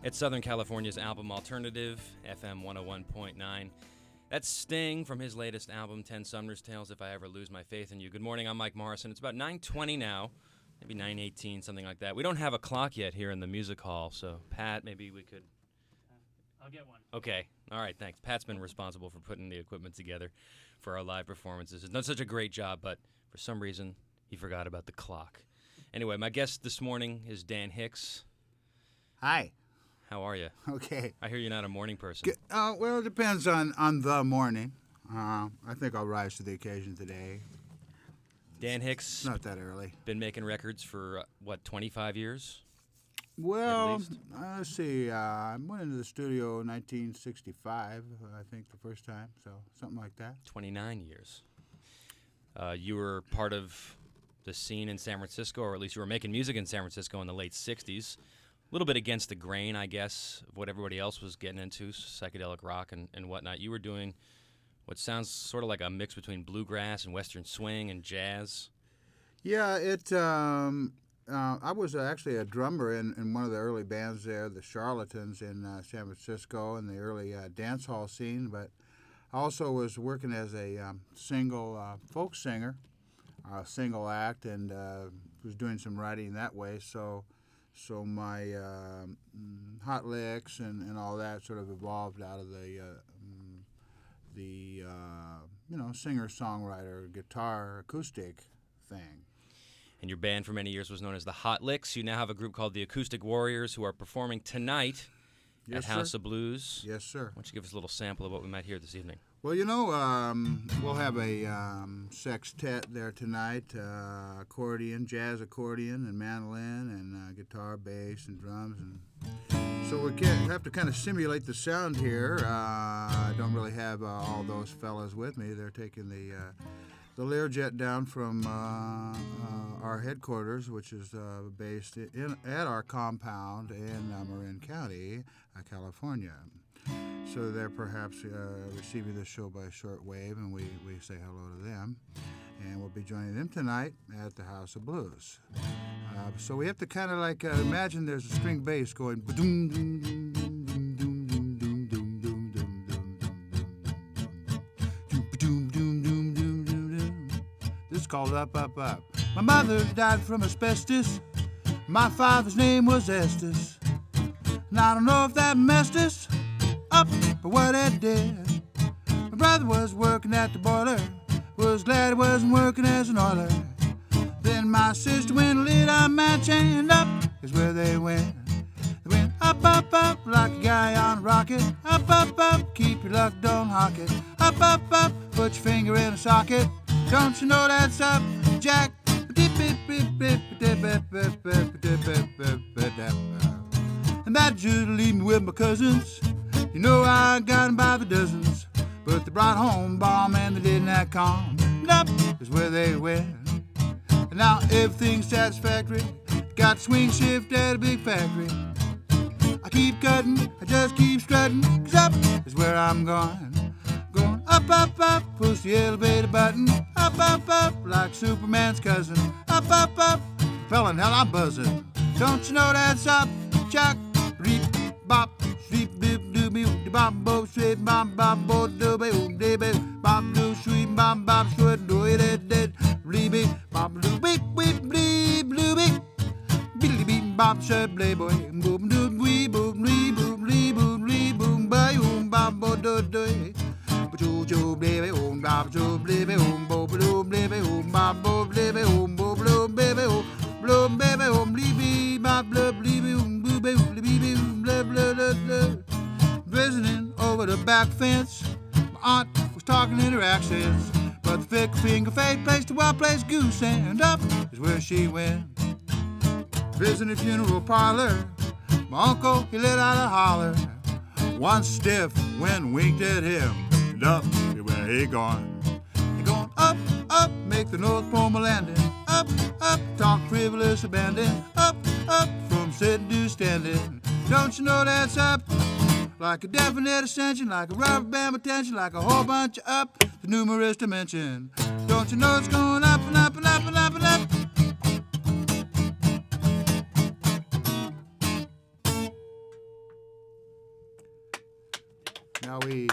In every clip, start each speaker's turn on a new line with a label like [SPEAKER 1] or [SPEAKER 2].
[SPEAKER 1] It's Southern California's album Alternative, FM 101.9. That's Sting from his latest album, 10 Sumner's Tales, If I Ever Lose My Faith in You. Good morning, I'm Mike Morrison. It's about 9:20 now, maybe 9:18, something like that. We don't have a clock yet here in the music hall, so Pat, maybe we could...
[SPEAKER 2] I'll get one.
[SPEAKER 1] Okay, all right, thanks. Pat's been responsible for putting the equipment together for our live performances. He's done such a great job, but for some reason, he forgot about the clock. Anyway, my guest this morning is Dan Hicks.
[SPEAKER 3] Hi.
[SPEAKER 1] How are you?
[SPEAKER 3] Okay.
[SPEAKER 1] I hear you're not a morning person.
[SPEAKER 3] Well, it depends on the morning. I think I'll rise to the occasion today.
[SPEAKER 1] Dan Hicks.
[SPEAKER 3] It's not that early.
[SPEAKER 1] Been making records for, 25 years?
[SPEAKER 3] Well, let's see. I went into the studio in 1965, I think, the first time. So something like that.
[SPEAKER 1] 29 years. You were part of the scene in San Francisco, or at least you were making music in San Francisco in the late 60s. A little bit against the grain, I guess, of what everybody else was getting into, psychedelic rock and whatnot. You were doing what sounds sort of like a mix between bluegrass and western swing and jazz.
[SPEAKER 3] Yeah, I was actually a drummer in one of the early bands there, the Charlatans in San Francisco, in the early dance hall scene. But I also was working as a single folk singer, single act, and was doing some writing that way. So my hot licks and all that sort of evolved out of the singer-songwriter, guitar, acoustic thing.
[SPEAKER 1] And your band for many years was known as the Hot Licks. You now have a group called the Acoustic Warriors who are performing tonight at House of Blues.
[SPEAKER 3] Yes, sir.
[SPEAKER 1] Why don't you give us a little sample of what we might hear this evening?
[SPEAKER 3] Well, we'll have a sextet there tonight, accordion, jazz accordion, and mandolin, and guitar, bass, and drums. And so we have to kind of simulate the sound here. I don't really have all those fellas with me. They're taking the Learjet down from our headquarters, which is based at our compound in Marin County, California. So they're perhaps receiving this show by shortwave, and we say hello to them. And we'll be joining them tonight at the House of Blues. So we have to kind of like imagine there's a string bass going ba-doom, doom, doom, doom, doom, doom, doom, doom, doom, doom, doom, doom, doom, doom, doom, doom. This is called Up, Up, Up. My mother died from asbestos. My father's name was Estes. And I don't know if that messed us up for what it did. My brother was working at the boiler, was glad he wasn't working as an oiler. Then my sister went and lit a match, and up is where they went. They went up, up, up like a guy on a rocket. Up, up, up, keep your luck, don't hawk it. Up, up, up, put your finger in a socket. Don't you know that's up, Jack? And that Jew to leave me with my cousins. You know I got 'em by the dozens, but they brought home bomb and they didn't act calm. And up is where they went. And now everything's satisfactory. Got swing shift at a big factory. I keep cutting, I just keep strutting, 'cause up is where I'm going. Going up, up, up, push the elevator button. Up, up, up, like Superman's cousin. Up, up, up, fellin' hell I'm buzzing. Don't you know that's up, Chuck? Reep, bop, sweep, dip, doobie, bop, bo, sweep, bop, bop, bo, doobie, doobie, bop, doo, sweep, bop, bop, sweep, do it, dead, reeby, bop, doo, beep, beep, bleep, bloobie, biddly, beep, bop, sweep, playboy, boom, doo, wee, boom, wee, boom, wee, boom, wee, boom, bay, boom, bop, bo, do, do, choo, choo, baby, boom, bop, choo, baby, boom, bo, bloom, baby, boom, bop, bo, baby, boom, bo, bloom, baby, boom, bloom, baby, boom, bleeby, bop, blub, bleeby, boom, boo, baby, bleeby, boom, blah, blah, blah, blah. Visiting over the back fence, my aunt was talking in her accents, but the thick finger fade placed a well-placed goose, and up is where she went. Visiting a funeral parlor, my uncle, he let out a holler. One stiff wind winked at him, and up is where he gone. He going up, up, make the North Pole landing. Up, up, talk frivolous abandon. Up, up, from sitting to standing. Don't you know that's up? Like a definite ascension, like a rubber band attention, like a whole bunch of up, the numerous dimension. Don't you know it's going up and up and up and up and up? Now we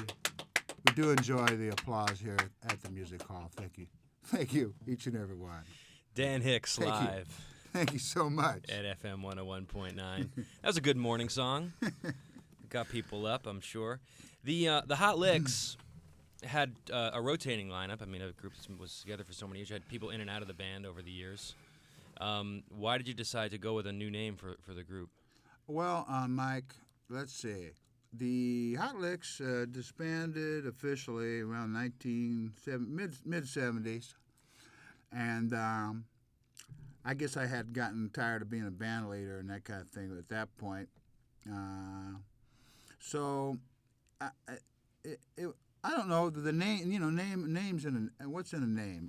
[SPEAKER 3] do enjoy the applause here at the Music Hall. Thank you, each and every one.
[SPEAKER 1] Dan Hicks
[SPEAKER 3] Thank you.
[SPEAKER 1] live
[SPEAKER 3] Thank you so much.
[SPEAKER 1] at FM 101.9. That was a good morning song. Got people up, I'm sure. The Hot Licks had a rotating lineup. I mean, a group that was together for so many years. You had people in and out of the band over the years. Why did you decide to go with a new name for the group?
[SPEAKER 3] Well, Mike, let's see. The Hot Licks disbanded officially around mid-70s, and I guess I had gotten tired of being a band leader and that kind of thing at that point. So I don't know the name. Names in what's in a name.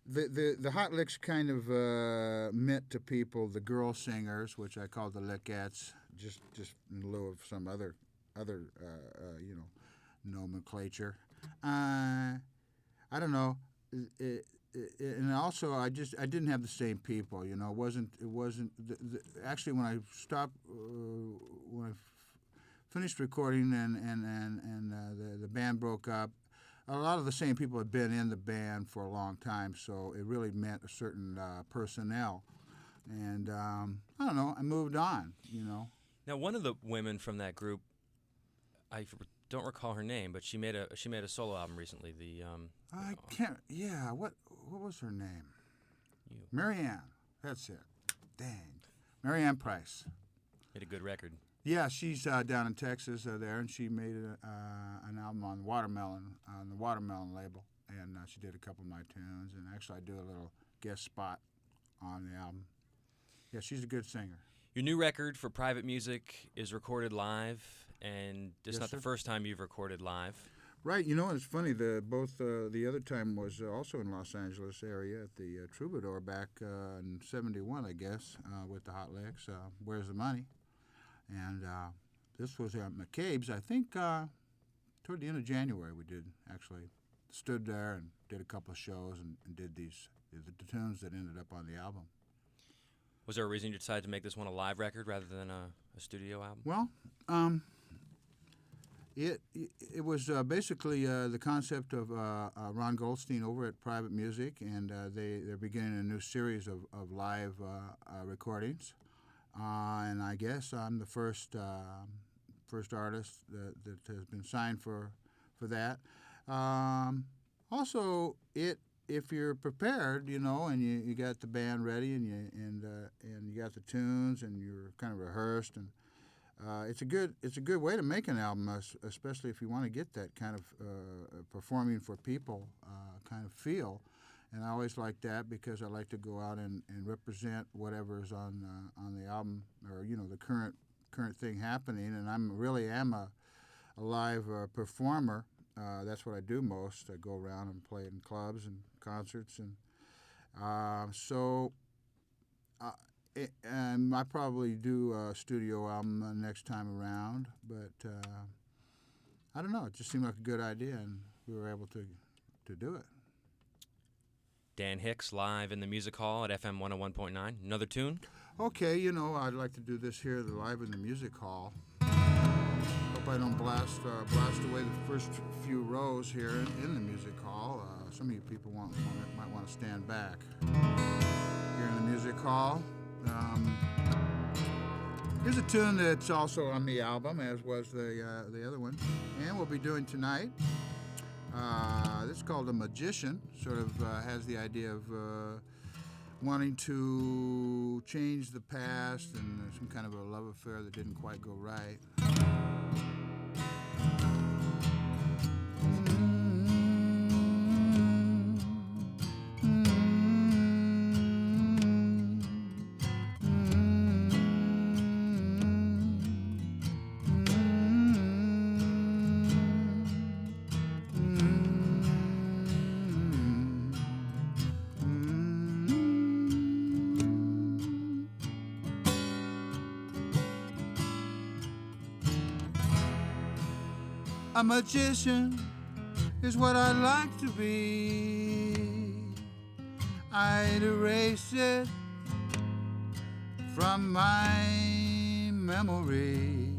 [SPEAKER 3] The Hot Licks kind of meant to people the girl singers, which I called the Lickettes, just in lieu of some other nomenclature. I don't know. And also, I didn't have the same people. It wasn't actually when I stopped when I finished recording and the band broke up. A lot of the same people had been in the band for a long time, so it really meant a certain personnel. And I don't know, I moved on,
[SPEAKER 1] Now, one of the women from that group, I don't recall her name, but she made a solo album recently.
[SPEAKER 3] I can't. Yeah, what was her name?
[SPEAKER 1] You.
[SPEAKER 3] Marianne. That's it. Dang, Marianne Price.
[SPEAKER 1] Made a good record.
[SPEAKER 3] Yeah, she's down in Texas there, and she made an album on the Watermelon label, and she did a couple of my tunes, and actually I do a little guest spot on the album. Yeah, she's a good singer.
[SPEAKER 1] Your new record for private music is recorded live, and it's
[SPEAKER 3] Yes,
[SPEAKER 1] not the
[SPEAKER 3] sir.
[SPEAKER 1] first time you've recorded live.
[SPEAKER 3] Right, it's funny. The other time was also in Los Angeles area at the Troubadour back in '71, I guess, with the Hot Licks. Where's the Money? And this was at McCabe's, I think, toward the end of January we stood there and did a couple of shows and did the tunes that ended up on the album.
[SPEAKER 1] Was there a reason you decided to make this one a live record rather than a studio album?
[SPEAKER 3] Well, it was basically the concept of Ron Goldstein over at Private Music, and they're beginning a new series of live recordings. And I guess I'm the first artist that has been signed for that. Also, if you're prepared, and you got the band ready and you got the tunes and you're kind of rehearsed, and it's a good way to make an album, especially if you want to get that kind of performing for people kind of feel. And I always like that because I like to go out and represent whatever's on the album or the current thing happening. And I really am a live performer. That's what I do most. I go around and play in clubs and concerts, and and I probably do a studio album next time around. But I don't know. It just seemed like a good idea, and we were able to do it.
[SPEAKER 1] Dan Hicks live in the Music Hall at FM 101.9. Another tune?
[SPEAKER 3] Okay, I'd like to do this here live in the Music Hall. Hope I don't blast away the first few rows here in the Music Hall. Some of you people might want to stand back. Here in the Music Hall. Here's a tune that's also on the album, as was the other one, and we'll be doing tonight. This is called A Magician. Sort of has the idea of wanting to change the past and some kind of a love affair that didn't quite go right. A magician is what I'd like to be. I'd erase it from my memory.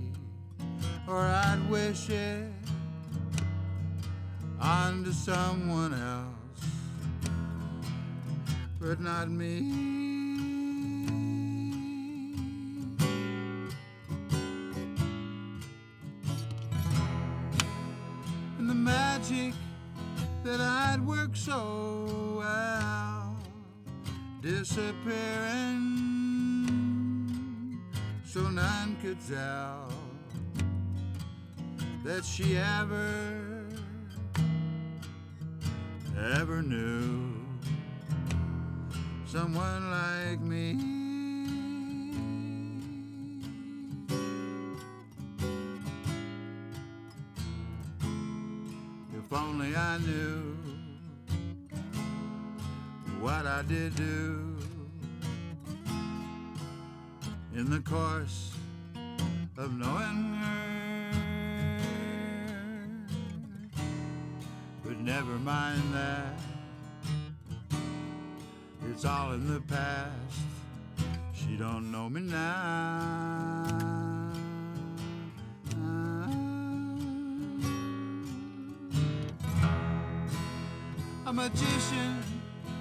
[SPEAKER 3] or I'd wish it onto someone else, but not me. And the magic that I'd worked so well disappearing, so none could tell that she ever knew someone like me. If only I knew what I did do in the course of knowing her. But never mind that, it's all in the past. She don't know me now. A magician,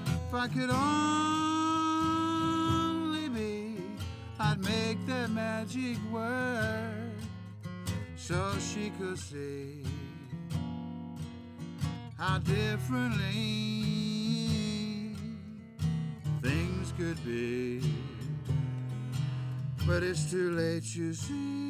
[SPEAKER 3] if I could only be, I'd make that magic work so she could see how differently things could be. But it's too late, you see.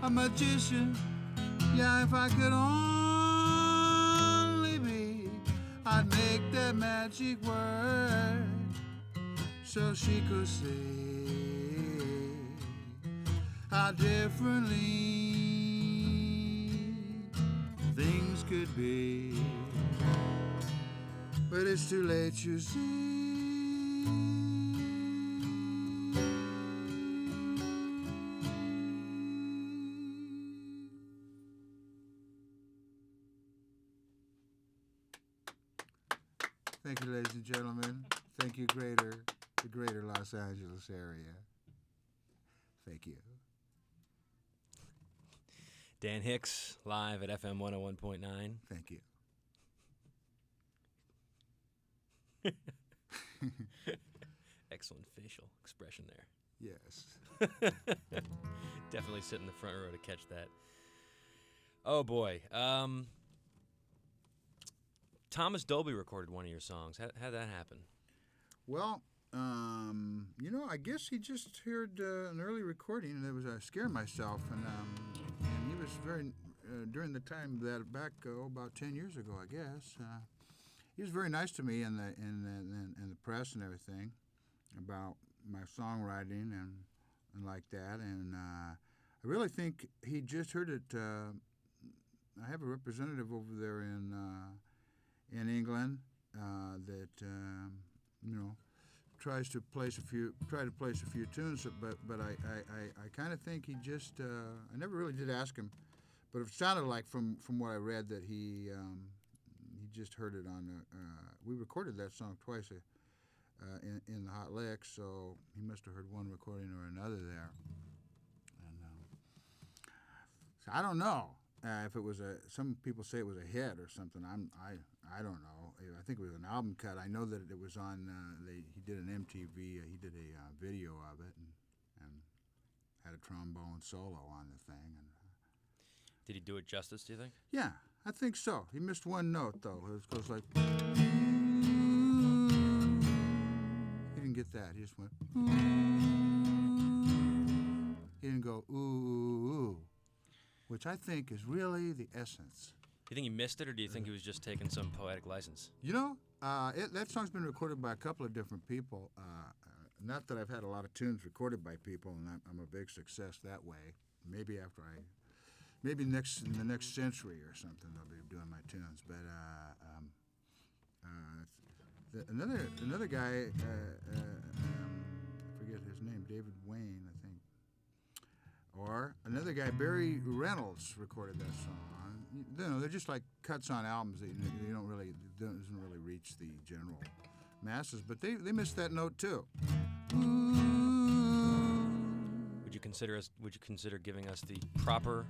[SPEAKER 3] A magician, yeah, if I could only be, I'd make that magic work so she could see how differently things could be. But it's too late, you see. Thank you, ladies and gentlemen. Thank you, the greater Los Angeles area. Thank you.
[SPEAKER 1] Dan Hicks, live at FM 101.9.
[SPEAKER 3] Thank you.
[SPEAKER 1] Excellent facial expression there.
[SPEAKER 3] Yes.
[SPEAKER 1] Definitely sit in the front row to catch that. Oh, boy. Thomas Dolby recorded one of your songs. How'd that happen?
[SPEAKER 3] Well, I guess he just heard an early recording, and it was I Scare Myself, and he was very during the time that back about 10 years ago, I guess. He was very nice to me in the press and everything about my songwriting and like that, and I really think he just heard it. I have a representative over there in England that tries to place a few tunes, but I kind of think he just I never really did ask him, but it sounded like from what I read that he just heard it on we recorded that song twice in the Hot Licks, so he must have heard one recording or another there, and so I don't know. If it was some people say it was a hit or something. I don't know. I think it was an album cut. I know that it was on. He did an MTV. He did a video of it and had a trombone solo on the thing. And
[SPEAKER 1] did he do it justice, do you think?
[SPEAKER 3] Yeah, I think so. He missed one note though. It goes like. He didn't get that. He just went. He didn't go ooh, ooh, ooh, which I think is really the essence
[SPEAKER 1] you think he missed it, or do you think he was just taking some poetic license?
[SPEAKER 3] You know, that song's been recorded by a couple of different people. Not that I've had a lot of tunes recorded by people, and I'm a big success that way. Maybe in the next century or something, they'll be doing my tunes. But another guy, I forget his name, David Wayne, I think, or another guy, Barry Reynolds, recorded that song. They're just like cuts on albums that you don't really doesn't really reach the general masses, but they missed that note too.
[SPEAKER 1] Would you consider giving us the proper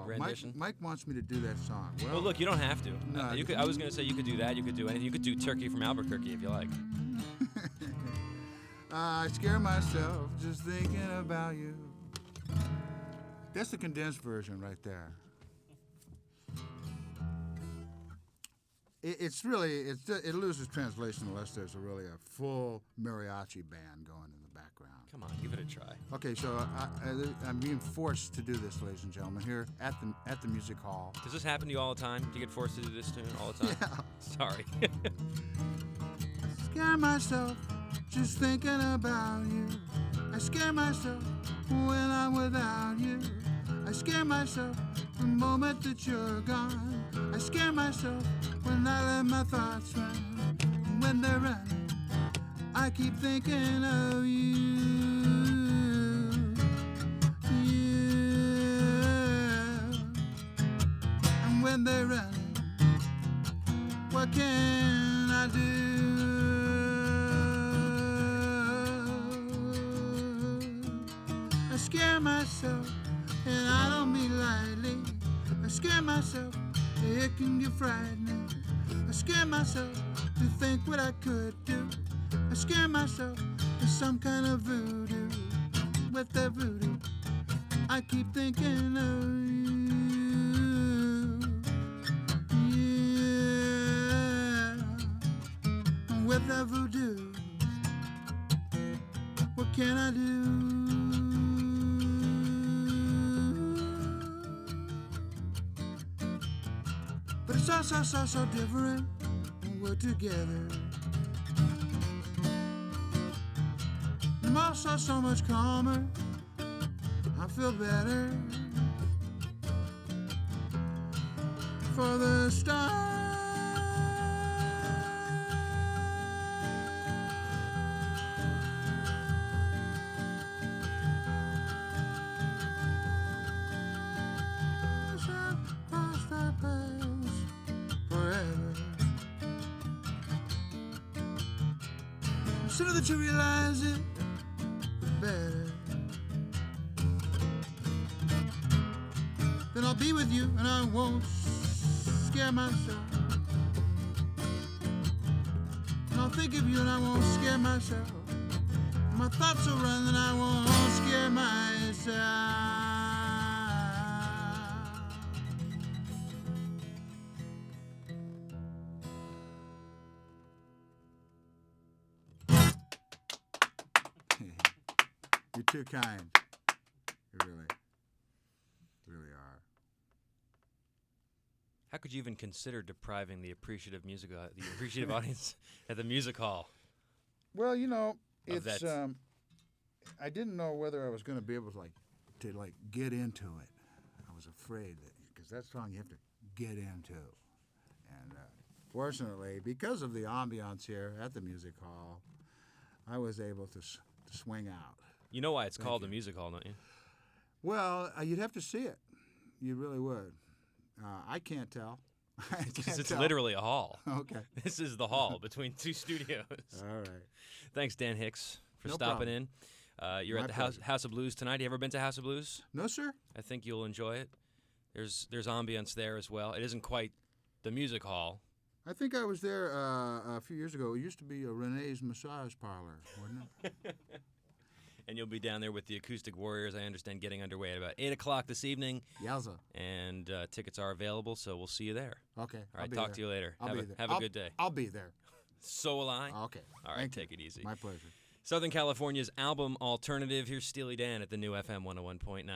[SPEAKER 1] rendition?
[SPEAKER 3] Mike wants me to do that song.
[SPEAKER 1] Well, look, you don't have to.
[SPEAKER 3] No,
[SPEAKER 1] I was going to say you could do that. You could do anything. You could do Turkey from Albuquerque if you like.
[SPEAKER 3] I scare myself just thinking about you. That's the condensed version right there. It loses translation unless there's really a full mariachi band going in the background.
[SPEAKER 1] Come on, give it a try.
[SPEAKER 3] Okay, so I'm being forced to do this, ladies and gentlemen, here at the Music Hall.
[SPEAKER 1] Does this happen to you all the time? Do you get forced to do this tune all the time?
[SPEAKER 3] Yeah.
[SPEAKER 1] Sorry.
[SPEAKER 3] Scare myself just thinking about you. I scare myself when I'm without you. I scare myself the moment that you're gone. I scare myself when I let my thoughts run. When they're running, I keep thinking of you. And when they're running, what can I do? I scare myself, and I don't mean lightly. I scare myself, it can get frightening. I scare myself to think what I could do. I scare myself with some kind of voodoo. With that voodoo, I keep thinking of you. Yeah. With that voodoo, what can I do? But it's so different when we're together. I'm also so much calmer. I feel better. For the stars have crossed our paths forever. The sooner that you realize it, the better. Then I'll be with you and I won't scare myself. And I'll think of you and I won't scare myself. My thoughts will run and I won't scare myself. You're too kind. You really are.
[SPEAKER 1] How could you even consider depriving the appreciative audience at the music hall?
[SPEAKER 3] Well, you know,
[SPEAKER 1] Of
[SPEAKER 3] it's
[SPEAKER 1] that.
[SPEAKER 3] I didn't know whether I was going to be able to get into it. I was afraid that because that song you have to get into, and fortunately, because of the ambiance here at the music hall, I was able to swing out.
[SPEAKER 1] You know why it's
[SPEAKER 3] Thank
[SPEAKER 1] called
[SPEAKER 3] you.
[SPEAKER 1] the music hall, don't you?
[SPEAKER 3] Well, you'd have to see it. You really would. I can't tell. I
[SPEAKER 1] Because
[SPEAKER 3] can't
[SPEAKER 1] it's
[SPEAKER 3] tell.
[SPEAKER 1] literally a hall.
[SPEAKER 3] Okay.
[SPEAKER 1] This is the hall between two studios.
[SPEAKER 3] All right.
[SPEAKER 1] Thanks, Dan Hicks, for
[SPEAKER 3] No
[SPEAKER 1] stopping
[SPEAKER 3] problem.
[SPEAKER 1] in. You're
[SPEAKER 3] My
[SPEAKER 1] at the
[SPEAKER 3] pleasure.
[SPEAKER 1] House of Blues tonight. You ever been to House of Blues?
[SPEAKER 3] No, sir.
[SPEAKER 1] I think you'll enjoy it. There's ambience there as well. It isn't quite the music hall.
[SPEAKER 3] I think I was there a few years ago. It used to be a Renee's massage parlor, wasn't it?
[SPEAKER 1] And you'll be down there with the Acoustic Warriors, I understand, getting underway at about 8 o'clock this evening.
[SPEAKER 3] Yowza.
[SPEAKER 1] And tickets are available, so we'll see you there.
[SPEAKER 3] Okay.
[SPEAKER 1] All right, talk to you later.
[SPEAKER 3] I'll be there.
[SPEAKER 1] Have a good day.
[SPEAKER 3] I'll be there.
[SPEAKER 1] So will I.
[SPEAKER 3] Okay.
[SPEAKER 1] All right,
[SPEAKER 3] Thank you.
[SPEAKER 1] take it easy.
[SPEAKER 3] My pleasure.
[SPEAKER 1] Southern California's album alternative. Here's Steely Dan at the new FM 101.9.